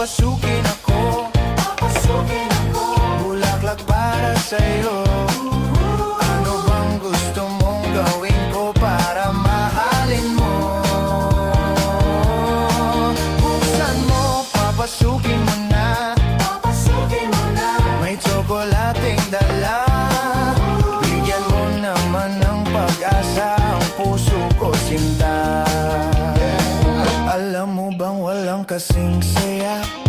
Papasukin ako, bulaklak para sa'yo. Ano bang gusto mong gawin ko para mahalin mo? Buksan mo, papasukin mo na, may tsokolating dala. Bigyan mo naman ng pag-asa ang puso ko, sinta. Alam mo bang walang kasing saya